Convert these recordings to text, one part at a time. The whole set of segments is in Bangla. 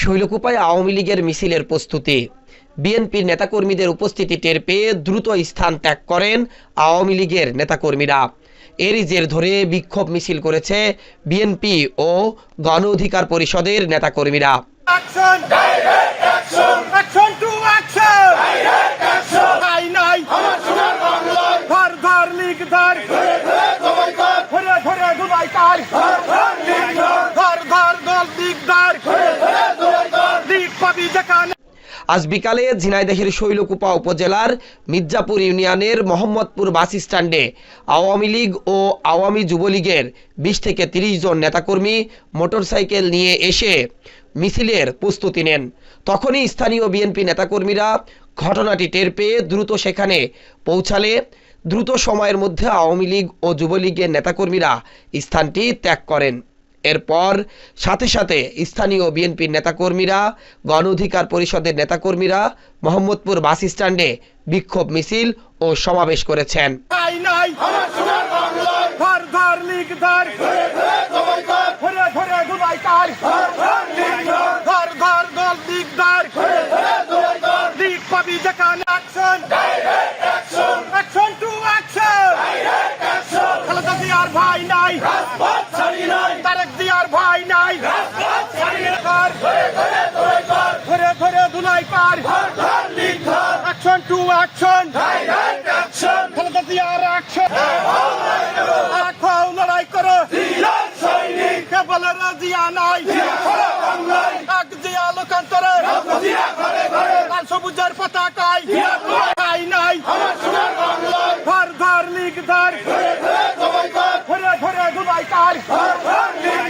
শৈলকুপায় আওয়ামী লীগের মিছিলের প্রস্তুতি। বিএনপির নেতাকর্মীদের উপস্থিতি টের পেয়ে দ্রুত স্থান ত্যাগ করেন আওয়ামী লীগের নেতাকর্মীরা। এরই জের ধরে বিক্ষোভ মিছিল করেছে বিএনপি ও গণ অধিকার পরিষদের নেতাকর্মীরা। আজ বিকালে ঝিনাইদহের শৈলকুপা উপজেলার মির্জাপুর ইউনিয়নের মোহাম্মদপুর বাস স্ট্যান্ডে আওয়ামী লীগ ও আওয়ামী যুবলীগের ২০ থেকে ৩০ জন নেতাকর্মী মোটরসাইকেল নিয়ে এসে মিছিলের প্রস্তুতি নেন। তখনই স্থানীয় বিএনপি নেতাকর্মীরা ঘটনাটি টের পেয়ে দ্রুত সেখানে পৌঁছালে দ্রুত সময়ের মধ্যে আওয়ামী লীগ ও যুবলীগের নেতাকর্মীরা স্থানটি ত্যাগ করেন। এরপর সাথে সাথে স্থানীয় বিএনপির নেতাকর্মীরা গণ অধিকার পরিষদের নেতাকর্মীরা মোহাম্মদপুর বাস স্ট্যান্ডে বিক্ষোভ মিছিল ও সমাবেশ করেছেন। Action to action! Direct action! Khaleda Zia's action! Akhao লড়াই করো জিয়ার সৈনিক কেবল রাজিয়া নাই জিয়া খোলা বাংলায় আগ জিয়া লোকান্তরে জিয়া ঘরে ঘরে লাল সবুজের পতাকায় জিয়া নাই নাই আমার সোনার বাংলায় ঘর ঘর লীগ ধর ঘরে ঘরে সবাই কর ঘরে ঘরে দুবাই কার ঘর ঘর লীগ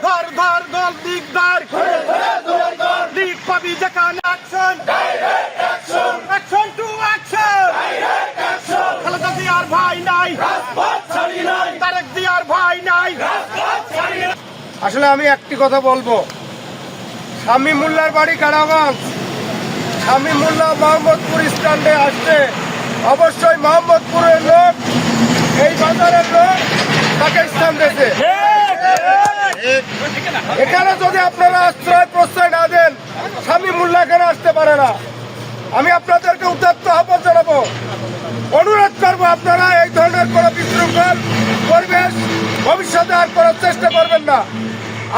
ধর ঘর ঘর দল লীগ ধর ঘরে ঘরে দুবাই কর লীগ পাবি যেখানে action direct action action to action direct action Khaleda জিয়ার ভাই নাই রাজপথ ছাড়ি নাই তারেক জিয়ার ভাই নাই রাজপথ ছাড়ি নাই। আসলে আমি একটি কথা বলবো, শামীম মোল্লার বাড়ি কারাগঞ্জ। শামীম মোল্লা মোহাম্মদপুর স্ট্যান্ডে আসছে, অবশ্যই মোহাম্মদপুরের লোক, এই বাজারের লোক তাকে স্থান দিয়েছে। এখানে যদি আপনারা আশ্রয় প্রশ্রয় না দেন, শামীম মোল্লা এখানে আসতে পারে না। আমি আপনাদেরকে উদাত্ত আহ্বান জানাবো, অনুরোধ করবো আপনারা এই ধরনের কোনো বিশৃঙ্খল পরিবেশ ভবিষ্যতে আর করার চেষ্টা করবেন না।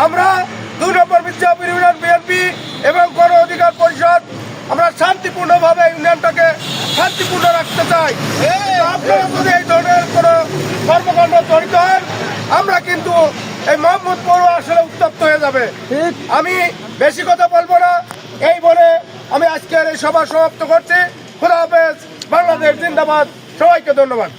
আমরা ২ নম্বর মির্জাপুর ইউনিয়ন বিএনপি এবং গণ অধিকার পরিষদ আমরা শান্তিপূর্ণভাবে ইউনিয়নটাকে শান্তিপূর্ণ রাখতে চাই। আপনারা যদি এই ধরনের কোনো কর্মকাণ্ড জড়িত হন, আমরা কিন্তু এই মোহাম্মদপুর আসলে উত্তপ্ত হয়ে যাবে। আমি বেশি কথা বলবো না, এই বলে আমি আজকের এই সভা সমাপ্ত করছি। খোদা হাফেজ, বাংলাদেশ জিন্দাবাদ, সবাইকে ধন্যবাদ।